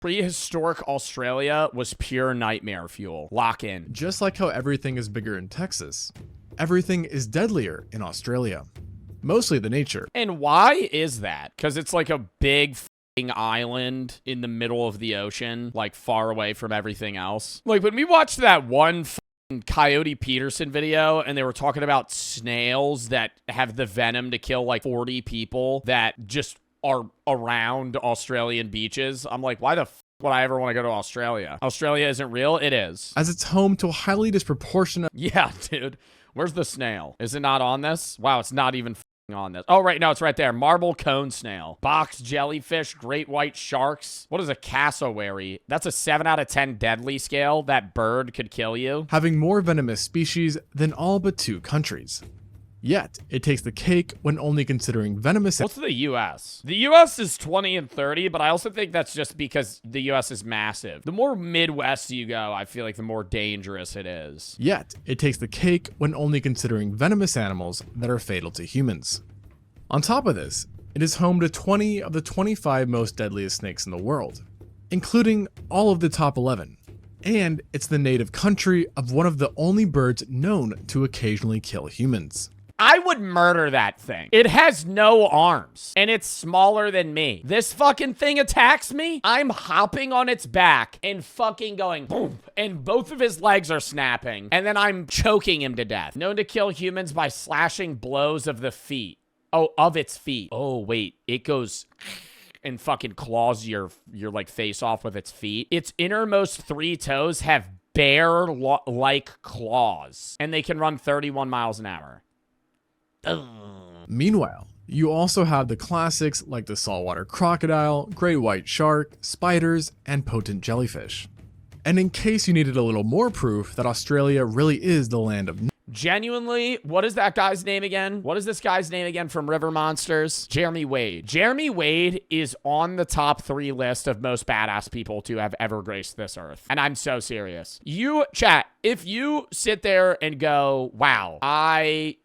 Prehistoric Australia was pure nightmare fuel. Lock in. Just like how everything is bigger in Texas, everything is deadlier in Australia. Mostly the nature. And why is that? Because it's like a big f***ing island in the middle of the ocean, like far away from everything else. Like when we watched that one f***ing Coyote Peterson video and they were talking about snails that have the venom to kill like 40 people that just are around Australian beaches. I'm like, why the f would I ever want to go to Australia? Australia isn't real? It is. As it's home to a highly disproportionate... Yeah, dude. Where's the snail? Is it not on this? Wow, it's not even f***ing on this. Oh, right, no, it's right there. Marble cone snail. Box jellyfish, great white sharks. What is a cassowary? That's a 7 out of 10 deadly scale. That bird could kill you. Having more venomous species than all but 2 countries. Yet, it takes the cake when only considering venomous... What's the U.S.? The U.S. is 20 and 30, but I also think that's just because the U.S. is massive. The more Midwest you go, I feel like the more dangerous it is. Yet, it takes the cake when only considering venomous animals that are fatal to humans. On top of this, it is home to 20 of the 25 most deadliest snakes in the world, including all of the top 11. And it's the native country of one of the only birds known to occasionally kill humans. I would murder that thing. It has no arms, and it's smaller than me. This fucking thing attacks me, I'm hopping on its back and fucking going boom, and both of his legs are snapping, and then I'm choking him to death. Known to kill humans by slashing blows of the feet. Oh, of its feet. Oh, wait. It goes... and fucking claws your like face off with its feet. Its innermost 3 toes have bear-like claws, and they can run 31 miles an hour. Meanwhile, you also have the classics like the saltwater crocodile, great white shark, spiders, and potent jellyfish. And in case you needed a little more proof that Australia really is the land of... Genuinely, what is that guy's name again? What is this guy's name again from River Monsters? Jeremy Wade. Jeremy Wade is on the top 3 list of most badass people to have ever graced this earth. And I'm so serious. You, chat, if you sit there and go, wow, I,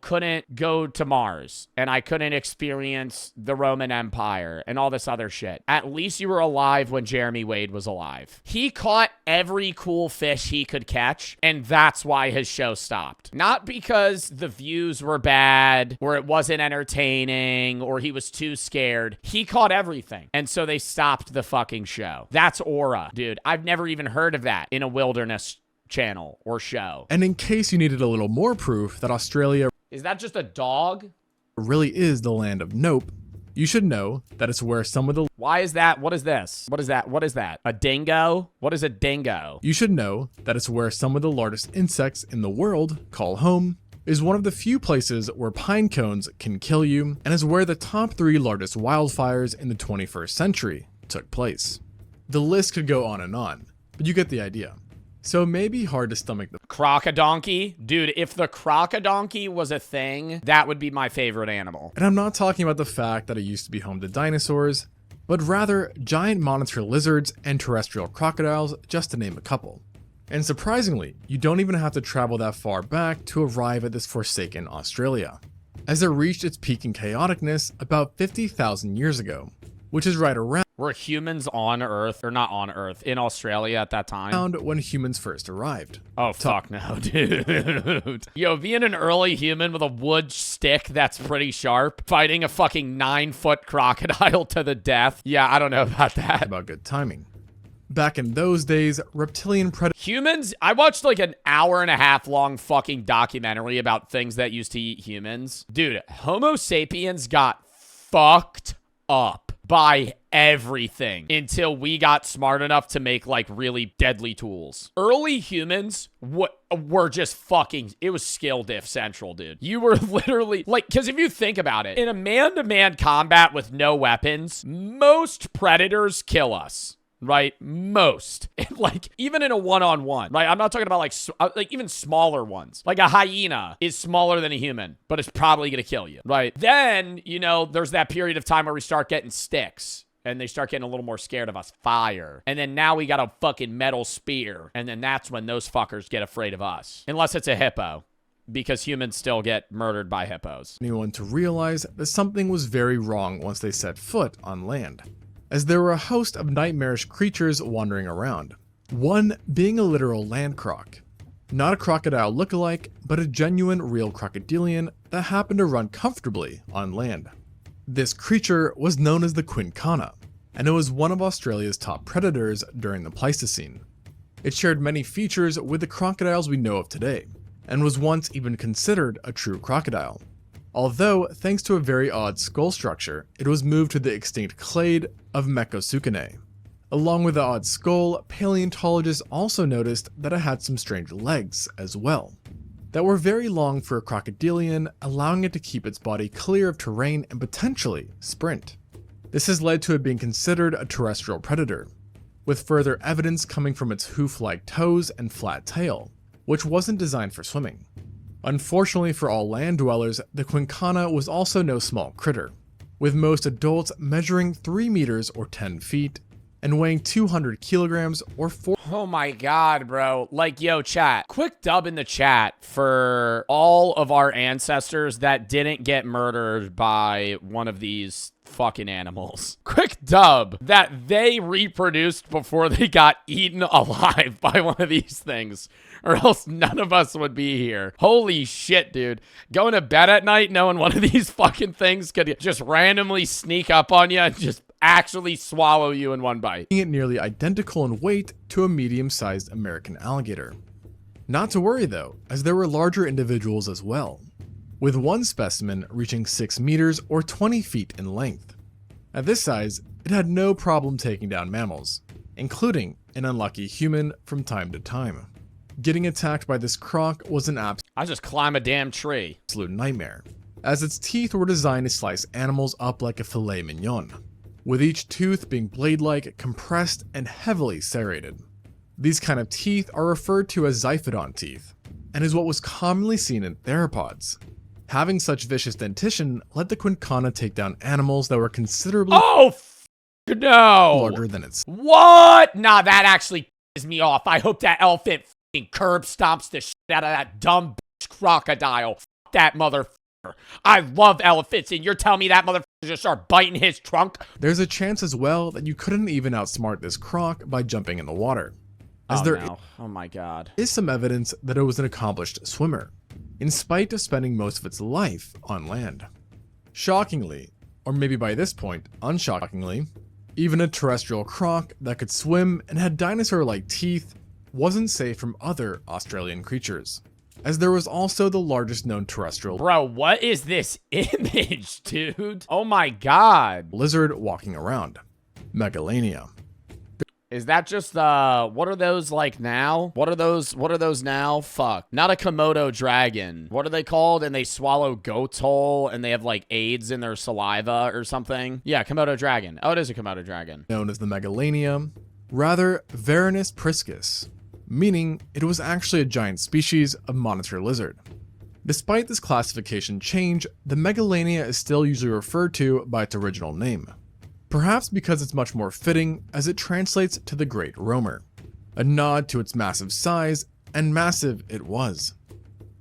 couldn't go to Mars and I couldn't experience the Roman Empire and all this other shit. At least you were alive when Jeremy Wade was alive. He caught every cool fish he could catch, and that's why his show stopped. Not because the views were bad, or it wasn't entertaining, or he was too scared. He caught everything, and so they stopped the fucking show. That's aura, dude. I've never even heard of that in a wilderness channel or show. And in case you needed a little more proof that Australia... Is that just a dog? ...really is the land of nope, you should know that it's where some of the... Why is that? What is this? What is that? What is that? A dingo? What is a dingo? You should know that it's where some of the largest insects in the world call home, is one of the few places where pine cones can kill you, and is where the top 3 largest wildfires in the 21st century took place. The list could go on, but you get the idea. So it may be hard to stomach the... Crocodonky? Dude, if the crocodonky was a thing, that would be my favorite animal. And I'm not talking about the fact that it used to be home to dinosaurs, but rather giant monitor lizards and terrestrial crocodiles, just to name a couple. And surprisingly, you don't even have to travel that far back to arrive at this forsaken Australia, as it reached its peak in chaoticness about 50,000 years ago, which is right around... Were humans on Earth, or not on Earth, in Australia at that time? When humans first arrived. Oh, fuck no, dude. Yo, being an early human with a wood stick that's pretty sharp, fighting a fucking 9-foot crocodile to the death. Yeah, I don't know about that. About good timing. Back in those days, reptilian predators... Humans? I watched like an 1.5 hour long fucking documentary about things that used to eat humans. Dude, Homo sapiens got fucked up by everything until we got smart enough to make like really deadly tools. Early humans were just fucking, it was skill diff central, dude. You were literally like, because if you think about it, in a man-to-man combat with no weapons, most predators kill us. Right? Most. Like, even in a one-on-one, right? I'm not talking about like even smaller ones. Like a hyena is smaller than a human, but it's probably going to kill you, right? Then, there's that period of time where we start getting sticks and they start getting a little more scared of us. Fire. And then now we got a fucking metal spear. And then that's when those fuckers get afraid of us. Unless it's a hippo. Because humans still get murdered by hippos. Anyone to realize that something was very wrong once they set foot on land. as there were a host of nightmarish creatures wandering around, one being a literal land croc. Not a crocodile lookalike, but a genuine real crocodilian that happened to run comfortably on land. This creature was known as the Quinka, and it was one of Australia's top predators during the Pleistocene. It shared many features with the crocodiles we know of today, and was once even considered a true crocodile. Although, thanks to a very odd skull structure, it was moved to the extinct clade of Megalania. Along with the odd skull, paleontologists also noticed that it had some strange legs as well, that were very long for a crocodilian, allowing it to keep its body clear of terrain and potentially sprint. This has led to it being considered a terrestrial predator, with further evidence coming from its hoof-like toes and flat tail, which wasn't designed for swimming. Unfortunately for all land dwellers, the Quinka was also no small critter, with most adults measuring 3 meters or 10 feet, and weighing 200 kilograms or 4. Oh my god, bro. Like, yo, chat. Quick dub in the chat for all of our ancestors that didn't get murdered by one of these fucking animals. Quick dub that they reproduced before they got eaten alive by one of these things, or else none of us would be here. Holy shit, dude. Going to bed at night knowing one of these fucking things could just randomly sneak up on you and just actually swallow you in one bite. It nearly identical in weight to a medium-sized American alligator. Not to worry though, as there were larger individuals as well, with one specimen reaching 6 meters or 20 feet in length. At this size, it had no problem taking down mammals, including an unlucky human from time to time. Getting attacked by this croc was an I just climb a damn tree. absolute nightmare, as its teeth were designed to slice animals up like a filet mignon, with each tooth being blade-like, compressed, and heavily serrated. These kind of teeth are referred to as xiphidon teeth, and is what was commonly seen in theropods. Having such vicious dentition let the Quinka take down animals that were considerably No! larger than its. What? Nah, that actually pisses me off. I hope that elephant fucking curb stomps the shit out of that dumb bitch crocodile. F that motherfucker. I love elephants, and you're telling me that motherfucker just start biting his trunk? There's a chance as well that you couldn't even outsmart this croc by jumping in the water, as Oh my god. is some evidence that it was an accomplished swimmer, in spite of spending most of its life on land. Shockingly, or maybe by this point, unshockingly, even a terrestrial croc that could swim and had dinosaur-like teeth wasn't safe from other Australian creatures, as there was also the largest known terrestrial Bro, what is this image, dude? Oh my god. lizard walking around, Megalania. Is that just what are those like now? What are those now? Fuck. Not a Komodo dragon. What are they called? And they swallow goat's whole and they have like AIDS in their saliva or something. Yeah, Komodo dragon. Oh, it is a Komodo dragon. Known as the Megalania, rather Varanus priscus, meaning it was actually a giant species of monitor lizard. Despite this classification change, the Megalania is still usually referred to by its original name. Perhaps because it's much more fitting as it translates to the Great Roamer, a nod to its massive size, and massive it was.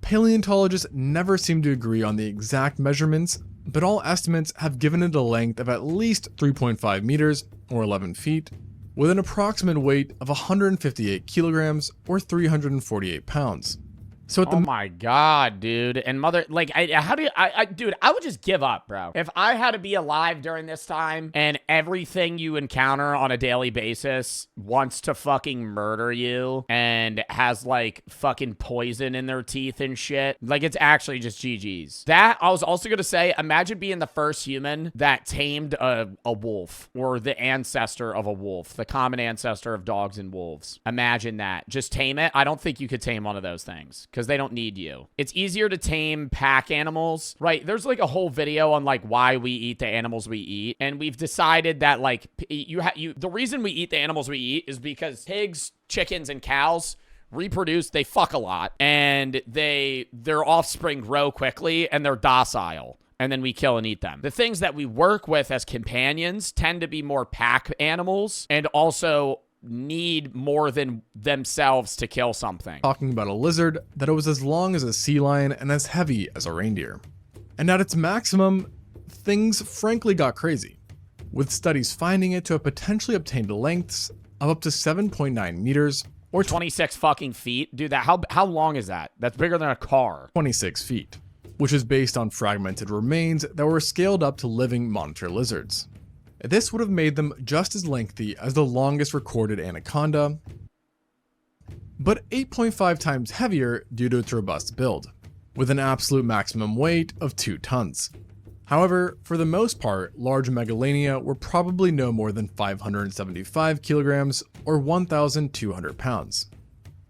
Paleontologists never seem to agree on the exact measurements, but all estimates have given it a length of at least 3.5 meters or 11 feet, with an approximate weight of 158 kilograms or 348 pounds. So at the Oh my god, dude. And mother, like, dude, I would just give up, bro. If I had to be alive during this time and everything you encounter on a daily basis wants to fucking murder you and has like fucking poison in their teeth and shit, like it's actually just GG's. That, I was also gonna say, imagine being the first human that tamed a wolf, or the ancestor of a wolf, the common ancestor of dogs and wolves. Imagine that. Just tame it. I don't think you could tame one of those things, because they don't need you. It's easier to tame pack animals, right? There's like a whole video on like why we eat the animals we eat, and we've decided that like the reason we eat the animals we eat is because pigs, chickens, and cows reproduce, they fuck a lot, and their offspring grow quickly, and they're docile. And then we kill and eat them. The things that we work with as companions tend to be more pack animals, and also need more than themselves to kill something. talking about a lizard that it was as long as a sea lion and as heavy as a reindeer. And at its maximum, things frankly got crazy. with studies finding it to have potentially obtained lengths of up to 7.9 meters or 26 fucking feet. Dude, how long is that? That's bigger than a car. 26 feet, which is based on fragmented remains that were scaled up to living monitor lizards. This would have made them just as lengthy as the longest recorded anaconda, but 8.5 times heavier due to its robust build, with an absolute maximum weight of 2 tons. However, for the most part, large Megalania were probably no more than 575 kilograms or 1,200 pounds.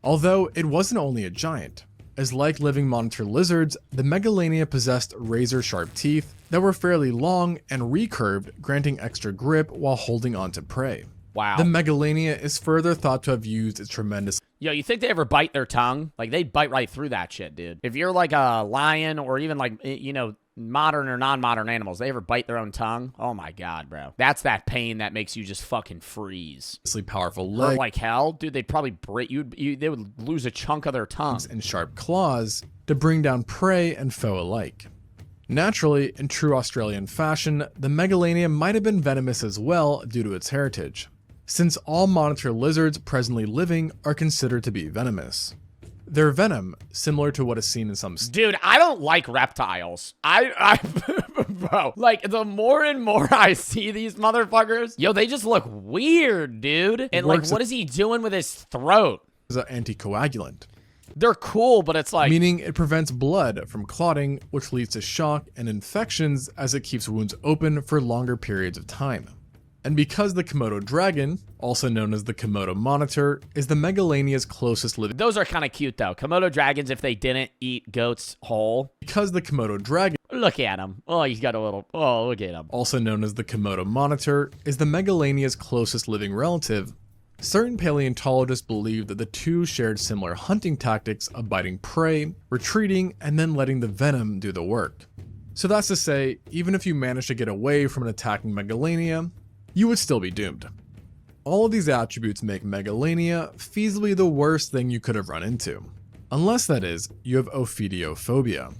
Although it wasn't only a giant, as like living monitor lizards, the Megalania possessed razor-sharp teeth that were fairly long and recurved, granting extra grip while holding onto prey. Wow. The Megalania is further thought to have used its tremendous... Yo, you think they ever bite their tongue? Like, they bite right through that shit, dude. If you're like a lion or even like, you know, modern or non-modern animals, they ever bite their own tongue? Oh my god, bro. That's that pain that makes you just fucking freeze. Powerful Hurt legs like hell? Dude, they'd probably break they would lose a chunk of their tongue. and sharp claws to bring down prey and foe alike. Naturally, in true Australian fashion, the Megalania might have been venomous as well due to its heritage, since all monitor lizards presently living are considered to be venomous. Their venom, similar to what is seen in some... Dude, I don't like reptiles. Bro, like, the more and more I see these motherfuckers, yo, they just look weird, dude. And, like, what is he doing with his throat? Is an anticoagulant, They're cool, but it's like... meaning it prevents blood from clotting, which leads to shock and infections as it keeps wounds open for longer periods of time. And because the Komodo dragon, also known as the Komodo monitor, is the Megalania's closest living... Those are kind of cute, though. Komodo dragons, if they didn't eat goats whole. Because the Komodo dragon... Look at him. Oh, he's got a little... Oh, look at him. Also known as the Komodo monitor, is the Megalania's closest living relative. Certain paleontologists believe that the two shared similar hunting tactics of biting prey, retreating, and then letting the venom do the work. So that's to say, even if you managed to get away from an attacking Megalania, you would still be doomed. All of these attributes make Megalania feasibly the worst thing you could have run into. Unless, that is, you have ophidiophobia.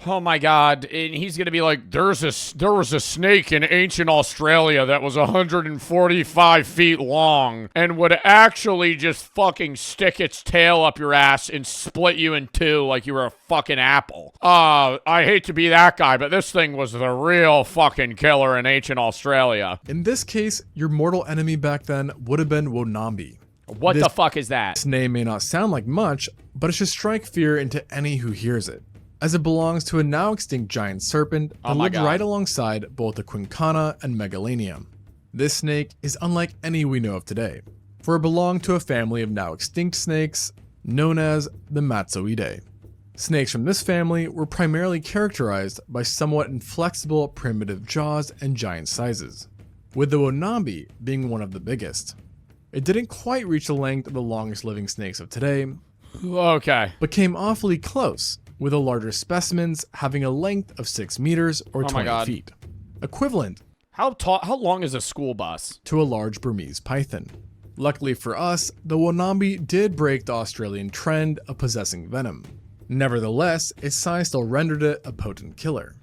Oh my god, and he's gonna be like, there was a snake in ancient Australia that was 145 feet long and would actually just fucking stick its tail up your ass and split you in two like you were a fucking apple. I hate to be that guy, but this thing was the real fucking killer in ancient Australia. In this case, your mortal enemy back then would have been Wambi. What the fuck is that? This name may not sound like much, but it should strike fear into any who hears it, as it belongs to a now extinct giant serpent that lived right alongside both the Quinka and Megalania. This snake is unlike any we know of today, for it belonged to a family of now extinct snakes known as the Matsoidae. Snakes from this family were primarily characterized by somewhat inflexible primitive jaws and giant sizes, with the Wambi being one of the biggest. It didn't quite reach the length of the longest living snakes of today, Okay. but came awfully close, with the larger specimens having a length of 6 meters or 20 feet, equivalent How long is a school bus? to a large Burmese python. Luckily for us, the Wambi did break the Australian trend of possessing venom. Nevertheless, its size still rendered it a potent killer,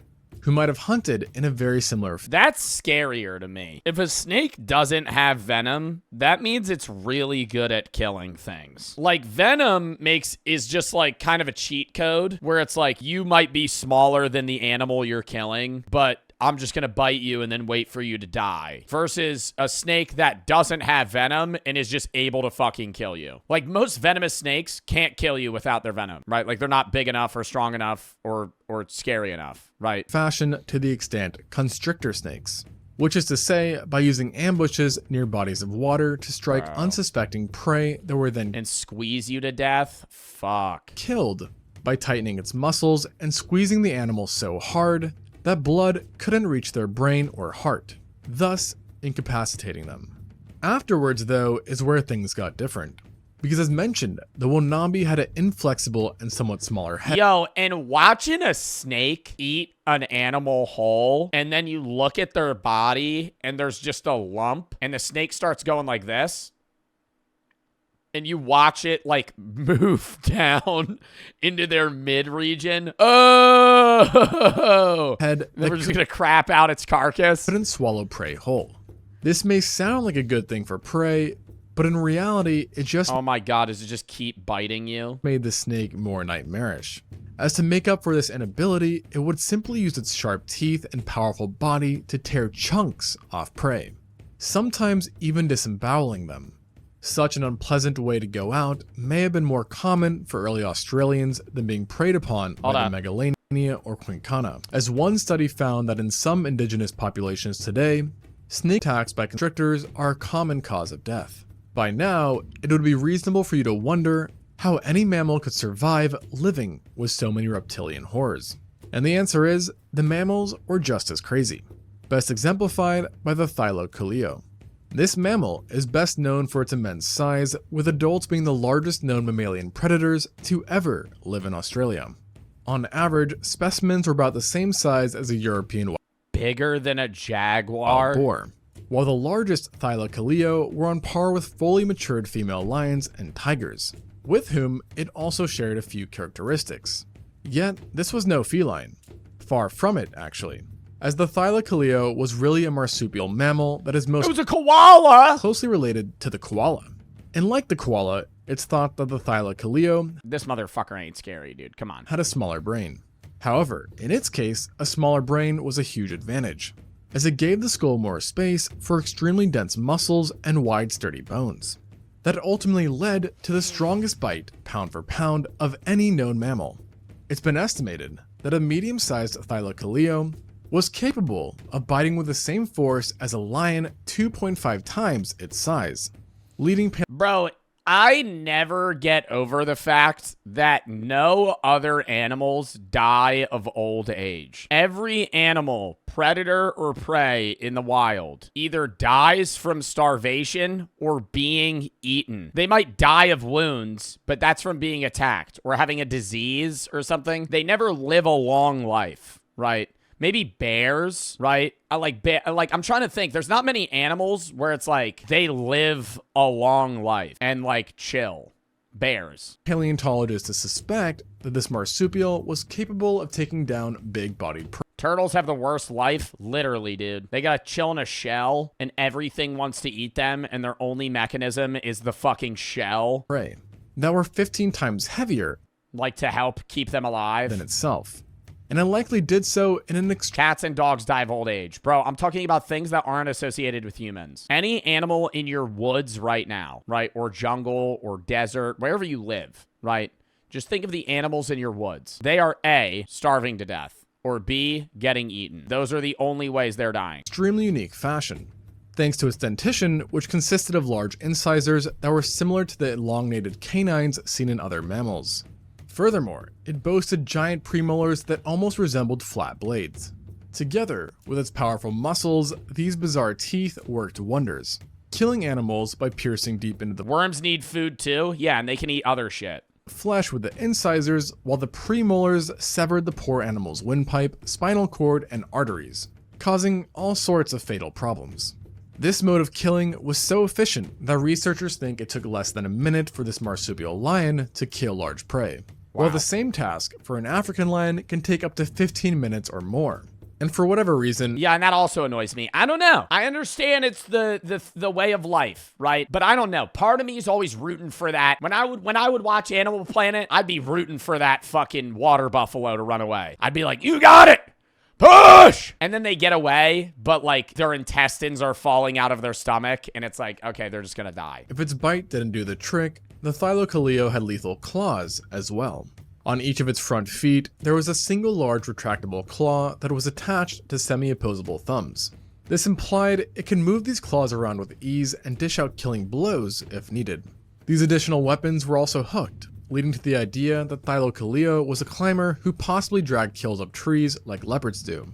who might have hunted in a very similar That's scarier to me. If a snake doesn't have venom, that means it's really good at killing things. Like, venom is just like kind of a cheat code where it's like you might be smaller than the animal you're killing, but I'm just gonna bite you and then wait for you to die. Versus a snake that doesn't have venom and is just able to fucking kill you. Like, most venomous snakes can't kill you without their venom, right? Like, they're not big enough or strong enough or scary enough, right? fashion to the extent constrictor snakes, which is to say, by using ambushes near bodies of water to strike unsuspecting prey that were then And squeeze you to death? Fuck. killed by tightening its muscles and squeezing the animal so hard that blood couldn't reach their brain or heart, thus incapacitating them. Afterwards, though, is where things got different, because as mentioned, the Wambi had an inflexible and somewhat smaller head. Yo, and watching a snake eat an animal whole, and then you look at their body, and there's just a lump, and the snake starts going like this. and you watch it like move down into their mid region. Oh, Head we're just gonna crap out its carcass. Couldn't swallow prey whole. This may sound like a good thing for prey, but in reality, it just Oh my god, does it just keep biting you? made the snake more nightmarish. As to make up for this inability, it would simply use its sharp teeth and powerful body to tear chunks off prey, sometimes even disemboweling them. Such an unpleasant way to go out may have been more common for early Australians than being preyed upon by the Megalania or Quinka, as one study found that in some indigenous populations today, snake attacks by constrictors are a common cause of death. By now, it would be reasonable for you to wonder how any mammal could survive living with so many reptilian horrors. And the answer is, the mammals were just as crazy. Best exemplified by the Thylacoleo. This mammal is best known for its immense size, with adults being the largest known mammalian predators to ever live in Australia. On average, specimens were about the same size as a European Bigger than a jaguar? boar, while the largest Thylacoleo were on par with fully matured female lions and tigers, with whom it also shared a few characteristics. Yet, this was no feline. Far from it, actually, as the Thylacoleo was really a marsupial mammal that is most It was a koala! closely related to the koala. And like the koala, it's thought that the Thylacoleo This motherfucker ain't scary, dude. Come on. had a smaller brain. However, in its case, a smaller brain was a huge advantage, as it gave the skull more space for extremely dense muscles and wide, sturdy bones. That ultimately led to the strongest bite, pound for pound, of any known mammal. It's been estimated that a medium-sized Thylacoleo was capable of biting with the same force as a lion 2.5 times its size, leading Bro, I never get over the fact that no other animals die of old age. Every animal, predator or prey in the wild, either dies from starvation or being eaten. They might die of wounds, but that's from being attacked or having a disease or something. They never live a long life, right? Maybe bears, right? I'm trying to think. There's not many animals where it's like they live a long life and like chill. Bears. Paleontologists suspect that this marsupial was capable of taking down big-bodied prey. Turtles have the worst life, literally, dude. They gotta chill in a shell and everything wants to eat them and their only mechanism is the fucking shell. That were 15 times heavier, like to help keep them alive, than itself. And it likely did so in an Cats and dogs die of old age. Bro, I'm talking about things that aren't associated with humans. Any animal in your woods right now, right? Or jungle or desert, wherever you live, right? Just think of the animals in your woods. They are A, starving to death, or B, getting eaten. Those are the only ways they're dying. Extremely unique fashion, thanks to its dentition, which consisted of large incisors that were similar to the elongated canines seen in other mammals. Furthermore, it boasted giant premolars that almost resembled flat blades. Together with its powerful muscles, these bizarre teeth worked wonders, killing animals by piercing deep into the Worms need food too? Yeah, and they can eat other shit. Flesh with the incisors, while the premolars severed the poor animal's windpipe, spinal cord, and arteries, causing all sorts of fatal problems. This mode of killing was so efficient that researchers think it took less than a minute for this marsupial lion to kill large prey. Wow. While the same task for an African lion can take up to 15 minutes or more. And for whatever reason... Yeah, and that also annoys me. I don't know. I understand it's the way of life, right? But I don't know. Part of me is always rooting for that. When I would watch Animal Planet, I'd be rooting for that fucking water buffalo to run away. I'd be like, you got it! Push! And then they get away, but like their intestines are falling out of their stomach, and it's like, okay, they're just gonna die. If its bite didn't do the trick, the Thylacoleo had lethal claws as well. On each of its front feet, there was a single large retractable claw that was attached to semi-opposable thumbs. This implied it can move these claws around with ease and dish out killing blows if needed. These additional weapons were also hooked, leading to the idea that Thylacoleo was a climber who possibly dragged kills up trees like leopards do.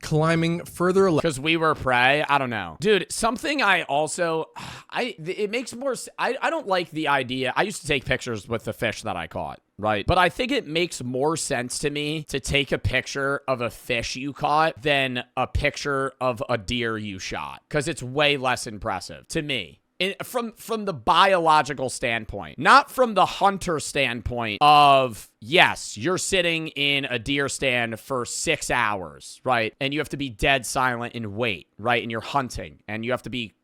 Climbing further because we were prey. I don't know, dude. Something I also it makes more I don't like the idea. I used to take pictures with the fish that I caught, right? But I think it makes more sense to me to take a picture of a fish you caught than a picture of a deer you shot, because it's way less impressive to me. From the biological standpoint, not from the hunter standpoint of, yes, you're sitting in a deer stand for 6 hours, right? And you have to be dead silent and wait, right? And you're hunting and you have to be,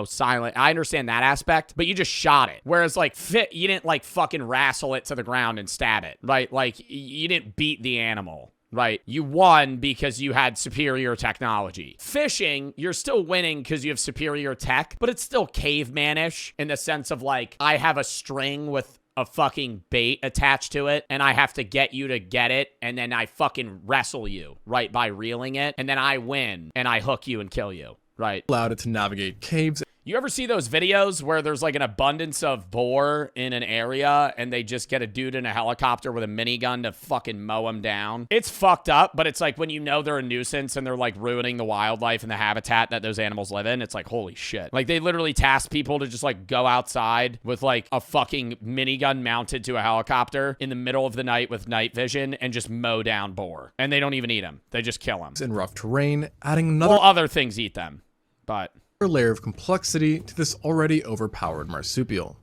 silent. I understand that aspect, but you just shot it. Whereas like you didn't like fucking wrestle it to the ground and stab it, right? Like you didn't beat the animal. Right? You won because you had superior technology. Fishing, you're still winning because you have superior tech, but it's still cavemanish in the sense of like, I have a string with a fucking bait attached to it, and I have to get you to get it, and then I fucking wrestle you, right, by reeling it, and then I win, and I hook you and kill you, right? Allowed it to navigate caves. You ever see those videos where there's like an abundance of boar in an area and they just get a dude in a helicopter with a minigun to fucking mow them down? It's fucked up, but it's like when you know they're a nuisance and they're like ruining the wildlife and the habitat that those animals live in, it's like, holy shit. Like they literally task people to just like go outside with like a fucking minigun mounted to a helicopter in the middle of the night with night vision and just mow down boar. And they don't even eat them. They just kill them. In rough terrain, adding another other things eat them, but layer of complexity to this already overpowered marsupial.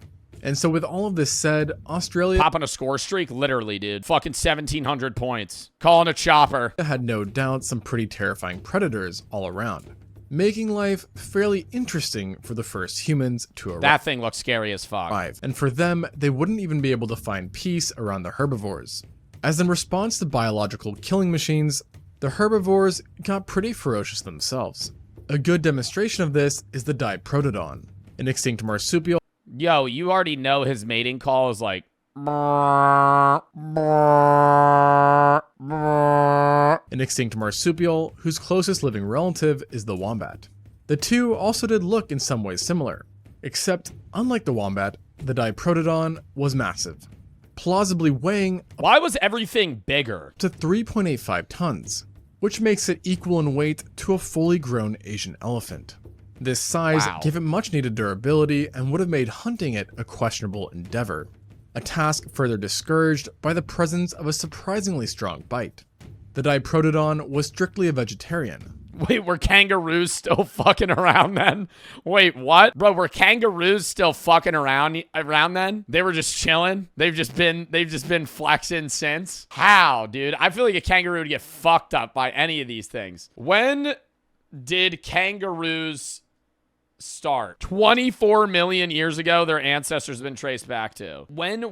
And so with all of this said, Australia popping a score streak, literally, dude. Fucking 1,700 points. Calling a chopper. Had no doubt some pretty terrifying predators all around, making life fairly interesting for the first humans to arrive. That thing looks scary as fuck. And for them, they wouldn't even be able to find peace around the herbivores. As in response to biological killing machines, the herbivores got pretty ferocious themselves. A good demonstration of this is the Diprotodon, an extinct marsupial. Yo, you already know his mating call is like... An extinct marsupial whose closest living relative is the wombat. The two also did look in some ways similar, except unlike the wombat, the Diprotodon was massive, plausibly weighing... Why was everything bigger? ...to 3.85 tons. Which makes it equal in weight to a fully grown Asian elephant. This size gave it much needed durability and would have made hunting it a questionable endeavor, a task further discouraged by the presence of a surprisingly strong bite. The Diprotodon was strictly a vegetarian. Wait, were kangaroos still fucking around then? Wait, what? Bro, were kangaroos still fucking around then? They were just chilling? They've just been flexing since? How, dude? I feel like a kangaroo would get fucked up by any of these things. When did kangaroos start? 24 million years ago, their ancestors have been traced back to. When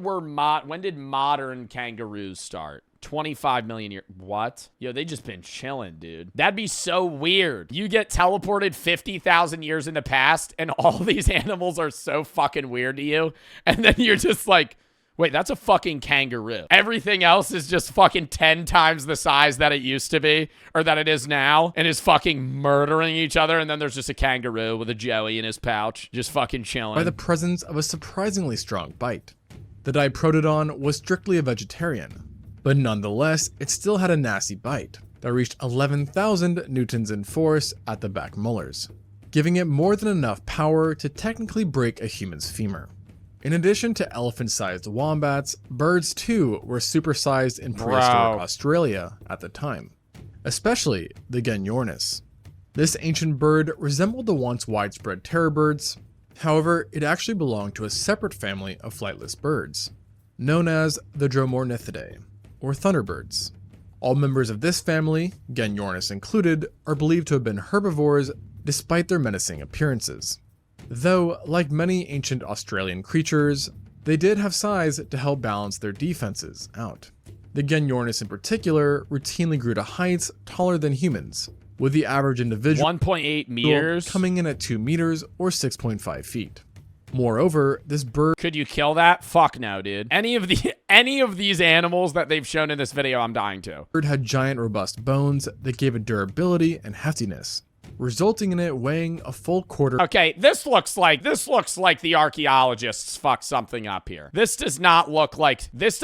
did modern kangaroos start? 25 million years. What? Yo, they just been chilling, dude. That'd be so weird. You get teleported 50,000 years in the past and all these animals are so fucking weird to you. And then you're just like, wait, that's a fucking kangaroo. Everything else is just fucking 10 times the size that it used to be or that it is now and is fucking murdering each other. And then there's just a kangaroo with a joey in his pouch, just fucking chilling. By the presence of a surprisingly strong bite. The Diprotodon was strictly a vegetarian. But nonetheless, it still had a nasty bite that reached 11,000 newtons in force at the back molars, giving it more than enough power to technically break a human's femur. In addition to elephant-sized wombats, birds too were supersized in prehistoric Australia at the time, especially the Genyornis. This ancient bird resembled the once widespread terror birds, however, it actually belonged to a separate family of flightless birds, known as the Dromornithidae, or thunderbirds. All members of this family, Genyornis included, are believed to have been herbivores despite their menacing appearances. Though, like many ancient Australian creatures, they did have size to help balance their defenses out. The Genyornis in particular routinely grew to heights taller than humans, with the average individual 1.8 meters coming in at 2 meters or 6.5 feet. Moreover, this bird... Could you kill that? Fuck no, dude. Any of these animals that they've shown in this video, I'm dying to. Bird had giant, robust bones that gave it durability and heftiness, resulting in it weighing a full quarter. Okay, this looks like the archaeologists fucked something up here. This doesn't look right. This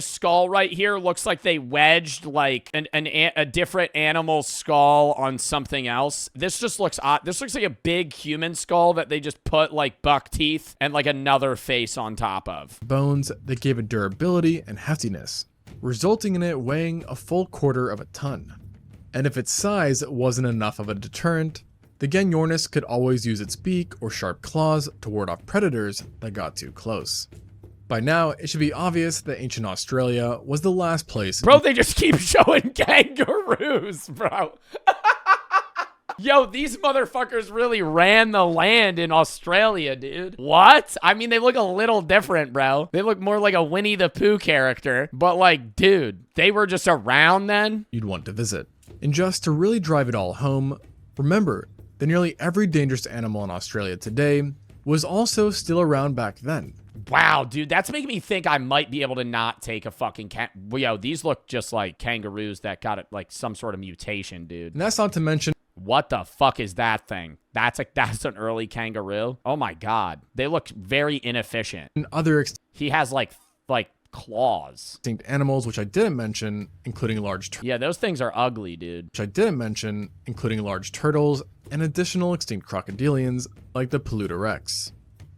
skull right here looks like they wedged like a different animal's skull on something else. This just looks odd. This looks like a big human skull that they just put like buck teeth and like another face on top of. Bones that gave it durability and heftiness, resulting in it weighing a full quarter of a ton. And if its size wasn't enough of a deterrent, The Ganynornis could always use its beak or sharp claws to ward off predators that got too close. By now, it should be obvious that ancient Australia was the last place. Bro, they just keep showing kangaroos, bro. Yo, these motherfuckers really ran the land in Australia, dude. What? I mean, they look a little different, bro. They look more like a Winnie the Pooh character. But like, dude, they were just around then? You'd want to visit. And just to really drive it all home, remember that nearly every dangerous animal in Australia today was also still around back then. Wow, dude, that's making me think I might be able to not take a fucking yo, these look just like kangaroos that got it like some sort of mutation, dude. And that's not to mention, what the fuck is that thing? That's an early kangaroo? Oh my god. They look very inefficient. other He has like claws. extinct animals which I didn't mention, including Yeah, those things are ugly, dude. turtles and additional extinct crocodilians like the Paludorex.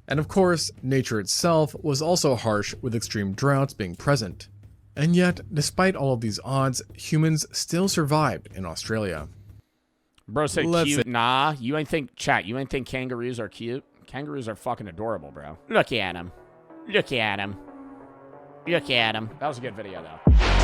And of course, nature itself was also harsh with extreme droughts being present. And yet, despite all of these odds, humans still survived in Australia. Bro said cute. Nah, you ain't think kangaroos are cute? Kangaroos are fucking adorable, bro. Look at him. Look at him. Look at him. That was a good video, though.